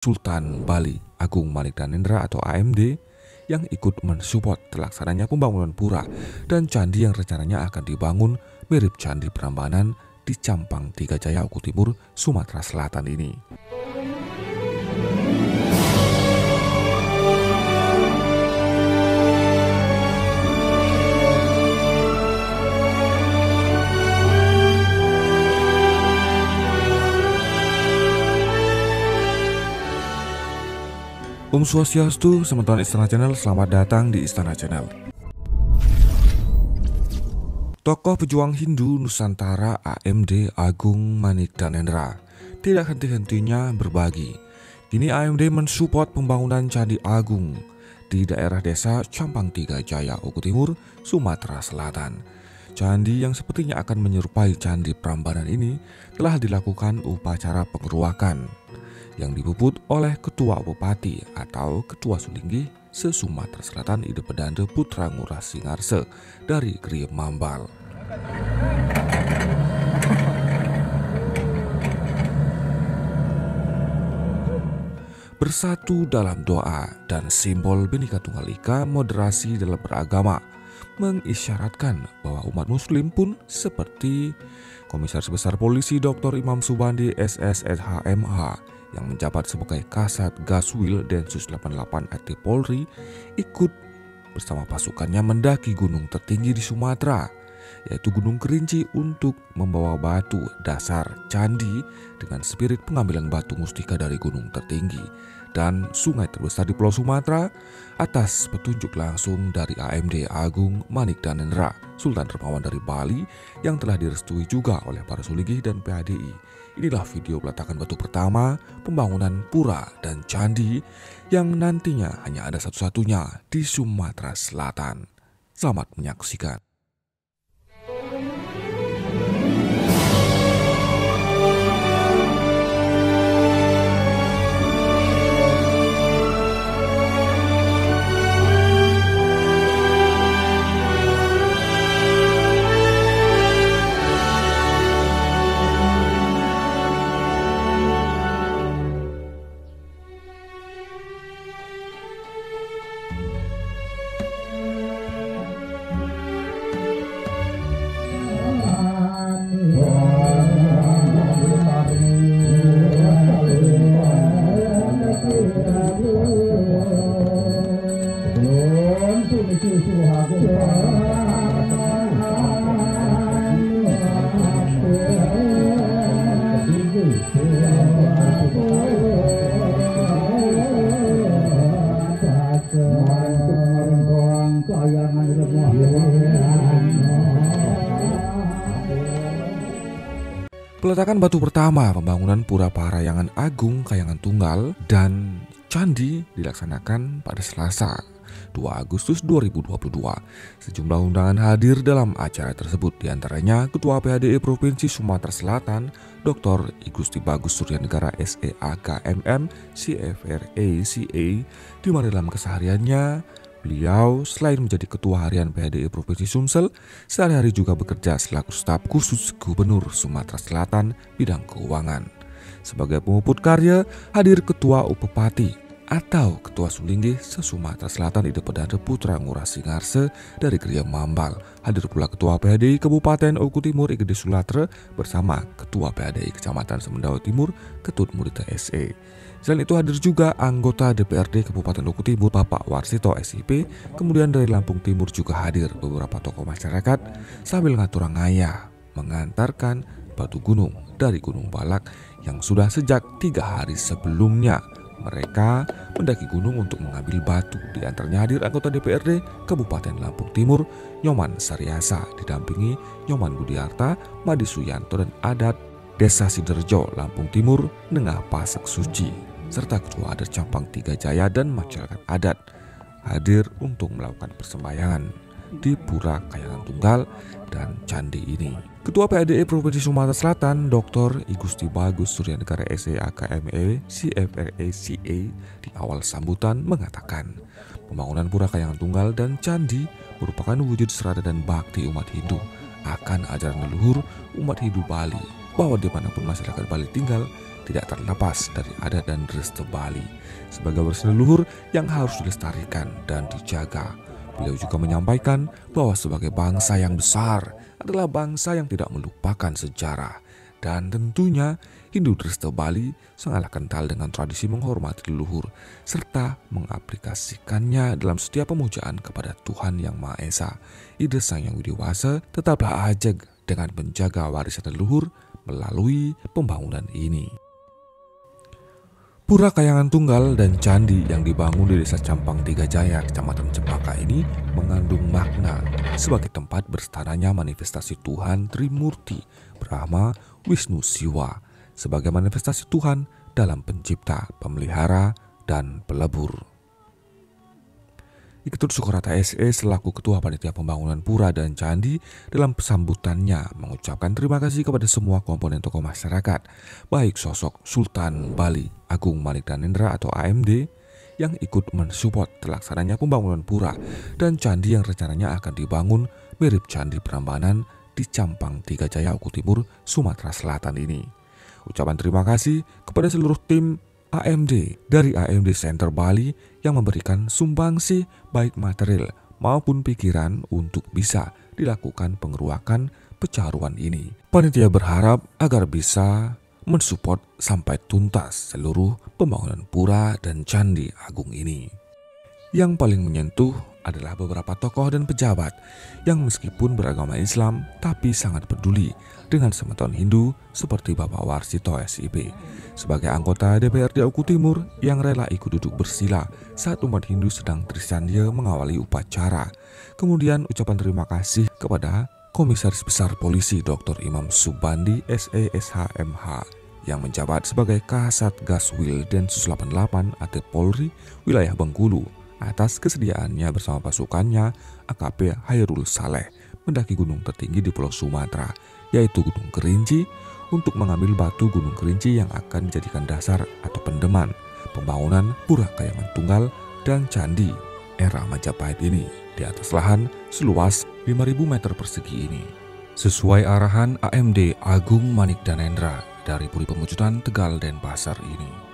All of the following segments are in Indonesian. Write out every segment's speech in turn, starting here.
Sultan Bali Agung Manik Danendra atau AMD yang ikut mensupport terlaksananya pembangunan pura dan candi yang rencananya akan dibangun mirip Candi Prambanan di Campang Tiga Jaya, Oku Timur, Sumatera Selatan ini. Om Swastiastu, teman-teman Istana Channel, selamat datang di Istana Channel. Tokoh pejuang Hindu Nusantara AMD Agung Manik Danendra tidak henti-hentinya berbagi. Kini AMD mensupport pembangunan Candi Agung di daerah desa Campang Tiga Jaya, Oku Timur, Sumatera Selatan. Candi yang sepertinya akan menyerupai Candi Prambanan ini telah dilakukan upacara pengeruakan yang dipuput oleh Ketua Bupati atau Ketua Sulinggi se-Sumatera Selatan Ide Pedande Putra Ngurah Singarse dari Kriya Mambal. Bersatu dalam doa dan simbol Bhinneka Tunggal Ika, moderasi dalam beragama, mengisyaratkan bahwa umat muslim pun seperti Komisaris Besar Polisi Dr. Imam Subandi SSSHMH yang menjabat sebagai Kasat Gaswil Densus 88 AT Polri ikut bersama pasukannya mendaki gunung tertinggi di Sumatera, yaitu Gunung Kerinci, untuk membawa batu dasar candi dengan spirit pengambilan batu mustika dari gunung tertinggi dan sungai terbesar di Pulau Sumatera atas petunjuk langsung dari AMD Agung Manik Danendra, Sultan Dermawan dari Bali yang telah direstui juga oleh para Sulinggi dan PADI. Inilah video peletakan batu pertama pembangunan pura dan candi yang nantinya hanya ada satu-satunya di Sumatera Selatan. Selamat menyaksikan. Peletakan batu pertama pembangunan Pura Parahyangan Agung Kahyangan Tunggal dan Candi dilaksanakan pada Selasa 2 Agustus 2022. Sejumlah undangan hadir dalam acara tersebut, diantaranya Ketua PADI Provinsi Sumatera Selatan Dr. I Gusti Bagus Suryanegara SEAKMM CFRA CA, di mana dalam kesehariannya beliau selain menjadi Ketua Harian PADI Provinsi Sumsel, sehari-hari juga bekerja selaku staf khusus Gubernur Sumatera Selatan bidang keuangan. Sebagai pemuput karya, hadir Ketua Upepati atau Ketua Sulinggi se-Sumatera Selatan Ide Pedande Putra Ngurah Singarse dari Kriya Mambal. Hadir pula Ketua PADI Kabupaten Oku Timur Igede Sulatra bersama Ketua PADI Kecamatan Semendawa Timur Ketut Murita SE. Selain itu hadir juga anggota DPRD Kabupaten Oku Timur Bapak Warsito SIP. Kemudian dari Lampung Timur juga hadir beberapa tokoh masyarakat sambil ngaturangaya mengantarkan batu gunung dari Gunung Balak yang sudah sejak 3 hari sebelumnya mereka mendaki gunung untuk mengambil batu. Di antaranya hadir anggota DPRD Kabupaten Lampung Timur Nyoman Sariasa didampingi Nyoman Budiarta, Madi Suyanto dan adat Desa Siderjo, Lampung Timur, Nengah Pasak Suci, serta Ketua Adat Campang Tiga Jaya dan masyarakat adat hadir untuk melakukan persembahyangan di Pura Kahyangan Tunggal dan candi ini. Ketua PADI Provinsi Sumatera Selatan Dr. I Gusti Bagus Suryanegara SEAKME CFRA CA di awal sambutan mengatakan pembangunan Pura Kahyangan Tunggal dan candi merupakan wujud serada dan bakti umat Hindu akan ajaran leluhur umat Hindu Bali bahwa dimanapun masyarakat Bali tinggal tidak terlepas dari adat dan dresta Bali sebagai warisan leluhur yang harus dilestarikan dan dijaga. Beliau juga menyampaikan bahwa sebagai bangsa yang besar adalah bangsa yang tidak melupakan sejarah. Dan tentunya Hindu Dresta Bali sangatlah kental dengan tradisi menghormati leluhur serta mengaplikasikannya dalam setiap pemujaan kepada Tuhan Yang Maha Esa. Ide Sang Yang Widiwasa tetaplah ajeg dengan menjaga warisan leluhur melalui pembangunan ini. Pura Kayangan Tunggal dan candi yang dibangun di Desa Campang Tiga Jaya, Kecamatan Cempaka ini mengandung makna sebagai tempat berstananya manifestasi Tuhan Trimurti, Brahma, Wisnu, Siwa, sebagai manifestasi Tuhan dalam pencipta, pemelihara, dan pelebur. Iketut Sukorata SE selaku Ketua Panitia Pembangunan Pura dan Candi dalam sambutannya mengucapkan terima kasih kepada semua komponen tokoh masyarakat, baik sosok Sultan Bali Agung Manik Danendra atau AMD yang ikut mensupport terlaksananya pembangunan pura dan candi yang rencananya akan dibangun mirip Candi Prambanan di Campang Tiga Jaya, Oku Timur, Sumatera Selatan ini. Ucapan terima kasih kepada seluruh tim AMD dari AMD Center Bali yang memberikan sumbangsi baik material maupun pikiran untuk bisa dilakukan pengeruakan pecaruan ini. Panitia berharap agar bisa mensupport sampai tuntas seluruh pembangunan pura dan candi agung ini. Yang paling menyentuh adalah beberapa tokoh dan pejabat yang meskipun beragama Islam tapi sangat peduli dengan semeton Hindu seperti Bapak Warsito SIP sebagai anggota DPRD Oku Timur yang rela ikut duduk bersila saat umat Hindu sedang trisandya mengawali upacara. Kemudian ucapan terima kasih kepada Komisaris Besar Polisi Dr. Imam Subandi SESHMH yang menjabat sebagai Kasat Gaswil Densus 88 AT Polri wilayah Bengkulu atas kesediaannya bersama pasukannya AKP Hairul Saleh mendaki gunung tertinggi di Pulau Sumatera, yaitu Gunung Kerinci, untuk mengambil batu Gunung Kerinci yang akan dijadikan dasar atau pendeman pembangunan Pura Kayangan Tunggal dan Candi era Majapahit ini di atas lahan seluas 5.000 meter persegi ini. Sesuai arahan AMD Agung Manik Danendra dari Puri Pemujutan Tegal Denpasar ini.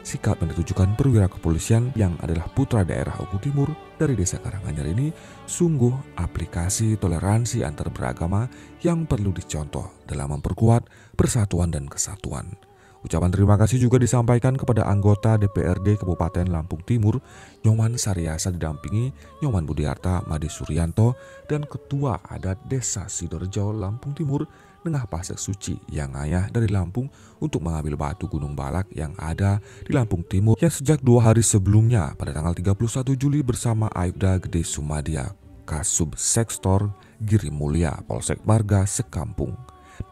Sikap yang ditujukan perwira kepolisian yang adalah putra daerah Oku Timur dari Desa Karanganyar ini sungguh aplikasi toleransi antar beragama yang perlu dicontoh dalam memperkuat persatuan dan kesatuan. Ucapan terima kasih juga disampaikan kepada anggota DPRD Kabupaten Lampung Timur, Nyoman Sariasa didampingi Nyoman Budiarta Made Suryanto dan Ketua Adat Desa Sidorejo Lampung Timur, Nengah Pasek Suci yang ayah dari Lampung untuk mengambil batu Gunung Balak yang ada di Lampung Timur yang sejak 2 hari sebelumnya pada tanggal 31 Juli bersama Aibda Gede Sumadia, Kasub Sektor Giri Mulia, Polsek Marga Sekampung,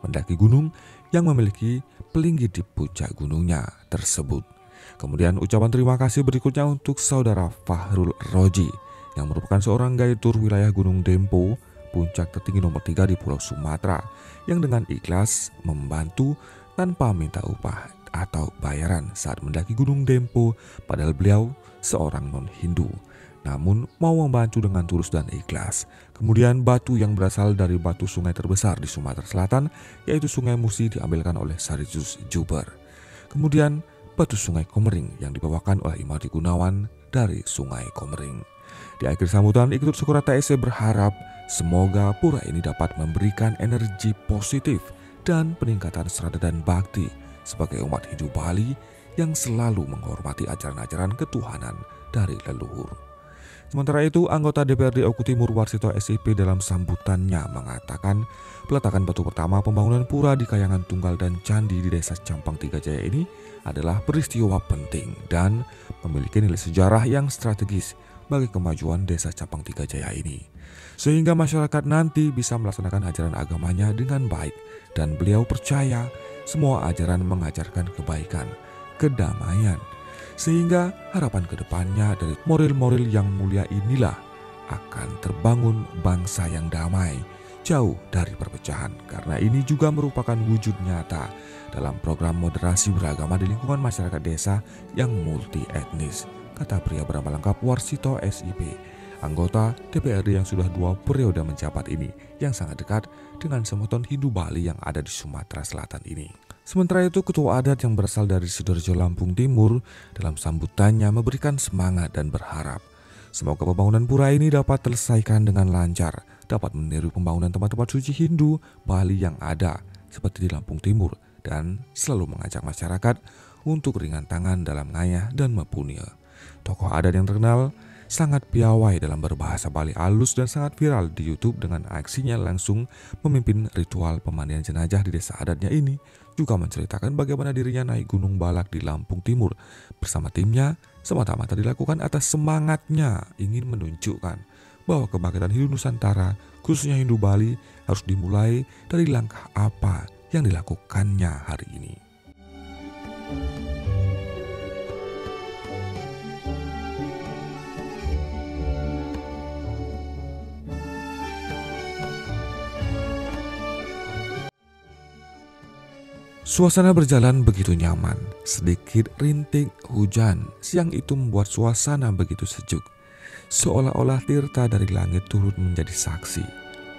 mendaki gunung yang memiliki pelinggi di puncak gunungnya tersebut. Kemudian ucapan terima kasih berikutnya untuk Saudara Fahrul Roji yang merupakan seorang gaitur wilayah Gunung Dempo, puncak tertinggi nomor 3 di Pulau Sumatera, yang dengan ikhlas membantu tanpa minta upah atau bayaran saat mendaki Gunung Dempo, padahal beliau seorang non-Hindu, namun mau membantu dengan tulus dan ikhlas. Kemudian batu yang berasal dari batu sungai terbesar di Sumatera Selatan, yaitu Sungai Musi, diambilkan oleh Sarizus Juber. Kemudian batu Sungai Komering yang dibawakan oleh Imadi Gunawan dari Sungai Komering. Di akhir sambutan, Iketut Sukorata SE berharap semoga pura ini dapat memberikan energi positif dan peningkatan serada dan bakti sebagai umat Hindu Bali yang selalu menghormati ajaran-ajaran ketuhanan dari leluhur. Sementara itu, anggota DPRD Oku Timur Warsito SIP dalam sambutannya mengatakan peletakan batu pertama pembangunan pura di Kayangan Tunggal dan Candi di Desa Campang Tiga Jaya ini adalah peristiwa penting dan memiliki nilai sejarah yang strategis bagi kemajuan Desa Campang Tiga Jaya ini, sehingga masyarakat nanti bisa melaksanakan ajaran agamanya dengan baik, dan beliau percaya semua ajaran mengajarkan kebaikan, kedamaian, sehingga harapan kedepannya dari moral-moral yang mulia inilah akan terbangun bangsa yang damai, jauh dari perpecahan, karena ini juga merupakan wujud nyata dalam program moderasi beragama di lingkungan masyarakat desa yang multi etnis, kata pria bernama lengkap Warsito SIP anggota DPRD yang sudah 2 periode menjabat ini, yang sangat dekat dengan semeton Hindu Bali yang ada di Sumatera Selatan ini. Sementara itu, ketua adat yang berasal dari Sidoarjo, Lampung Timur dalam sambutannya memberikan semangat dan berharap semoga pembangunan pura ini dapat terselesaikan dengan lancar, dapat meniru pembangunan tempat-tempat suci Hindu Bali yang ada seperti di Lampung Timur, dan selalu mengajak masyarakat untuk ringan tangan dalam ngayah dan mempunyai. Tokoh adat yang terkenal sangat piawai dalam berbahasa Bali halus dan sangat viral di YouTube dengan aksinya langsung memimpin ritual pemandian jenazah di desa adatnya ini, juga menceritakan bagaimana dirinya naik Gunung Balak di Lampung Timur bersama timnya semata-mata dilakukan atas semangatnya ingin menunjukkan bahwa kebangkitan Hindu Nusantara, khususnya Hindu Bali, harus dimulai dari langkah apa yang dilakukannya hari ini. Suasana berjalan begitu nyaman, sedikit rintik hujan siang itu membuat suasana begitu sejuk. Seolah-olah tirta dari langit turut menjadi saksi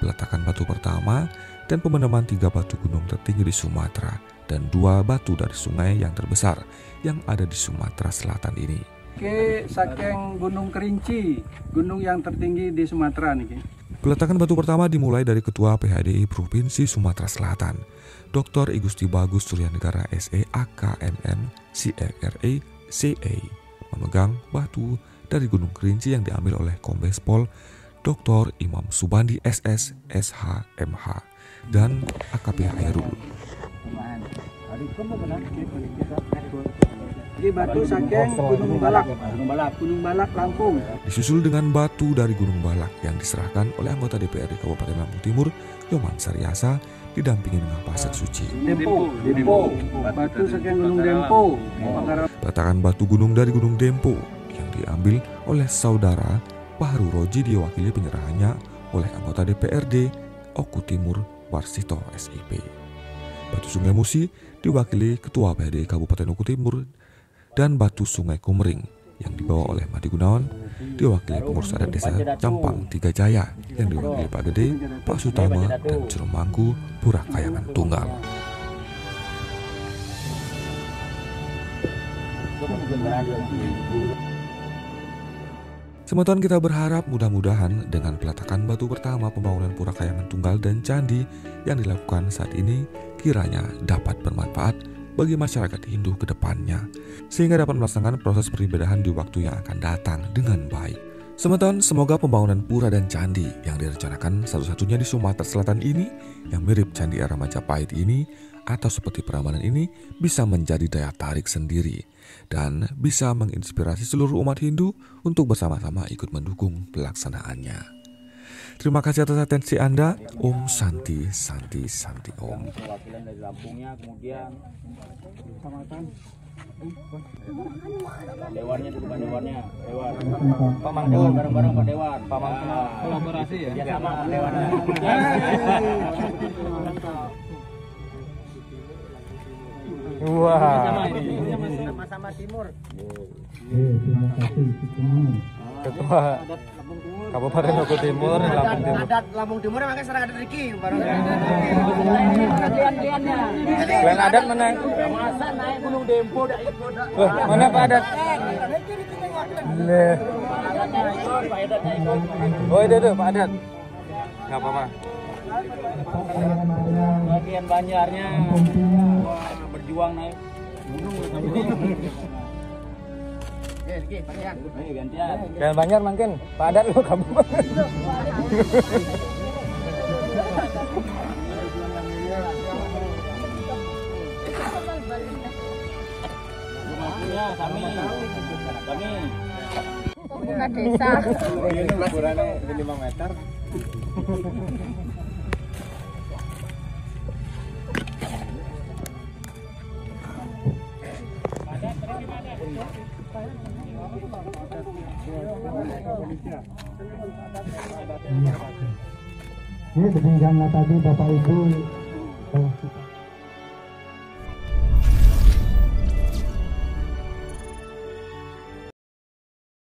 peletakan batu pertama dan pemadaman 3 batu gunung tertinggi di Sumatera dan 2 batu dari sungai yang terbesar yang ada di Sumatera Selatan ini. Oke, saking Gunung Kerinci, gunung yang tertinggi di Sumatera nih. Peletakan batu pertama dimulai dari Ketua PHDI Provinsi Sumatera Selatan, Dr. I Gusti Bagus Suryanegara SE AKMM CFRA CA, memegang batu dari Gunung Kerinci yang diambil oleh Kombes Pol Dr. Imam Subandi SS SH MH dan AKP Hairul. Ini batu saking Gunung Balak Lampung. Disusul dengan batu dari Gunung Balak yang diserahkan oleh anggota DPRD Kabupaten Lampung Timur, Yoman Saryasa, didampingi dengan pasek suci. Dempo. Batu saking Gunung Dempo. Peletakan batu gunung dari Gunung Dempo yang diambil oleh saudara Bahru Roji diwakili penyerahannya oleh anggota DPRD Oku Timur Warsito SIP. Batu Sungai Musi diwakili Ketua PHDI Kabupaten Oku Timur, dan batu Sungai Kumering yang dibawa oleh Madi Gunawan diwakili pengurus adat desa Campang 3 Jaya yang diwakili Pak Gede, Pak Sutama, dan Juru Mangku Pura Kayangan Tunggal. Semeton kita berharap mudah-mudahan dengan peletakan batu pertama pembangunan Pura Kayangan Tunggal dan Candi yang dilakukan saat ini kiranya dapat bermanfaat bagi masyarakat Hindu ke depannya, sehingga dapat melaksanakan proses peribadahan di waktu yang akan datang dengan baik. Semeton, semoga pembangunan pura dan candi yang direncanakan satu-satunya di Sumatera Selatan ini, yang mirip Candi era Majapahit ini, atau seperti Prambanan ini, bisa menjadi daya tarik sendiri, dan bisa menginspirasi seluruh umat Hindu untuk bersama-sama ikut mendukung pelaksanaannya. Terima kasih atas atensi Anda. Om Santi Santi Santi Om. Perwakilan dari Lampungnya, kemudian Dewannya dulu, Pak Dewannya, Dewan. Pak Dewan bareng-bareng Pak Dewan. Pak kolaborasi ya? Ya sama Pak Dewan. Wah. Sama-sama Timur. Terima kasih. Ketua Kabupaten Oku Timur, Lampung Timur. Adat Lampung Timur makanya serang adat Riki bareng. Kalian adat mana? Masa naik Gunung Dempo dak ikut. Mana Pak adat? Oh itu Pak adat. Enggak apa-apa. Bagian Banjarnya berjuang naik gunung. Gantian. Gantian Banjar mungkin. Pak adat lu kamu. Rumahnya kami. Bukan desa. Ukurannya 5 meter. Ini demikianlah tadi Bapak Ibu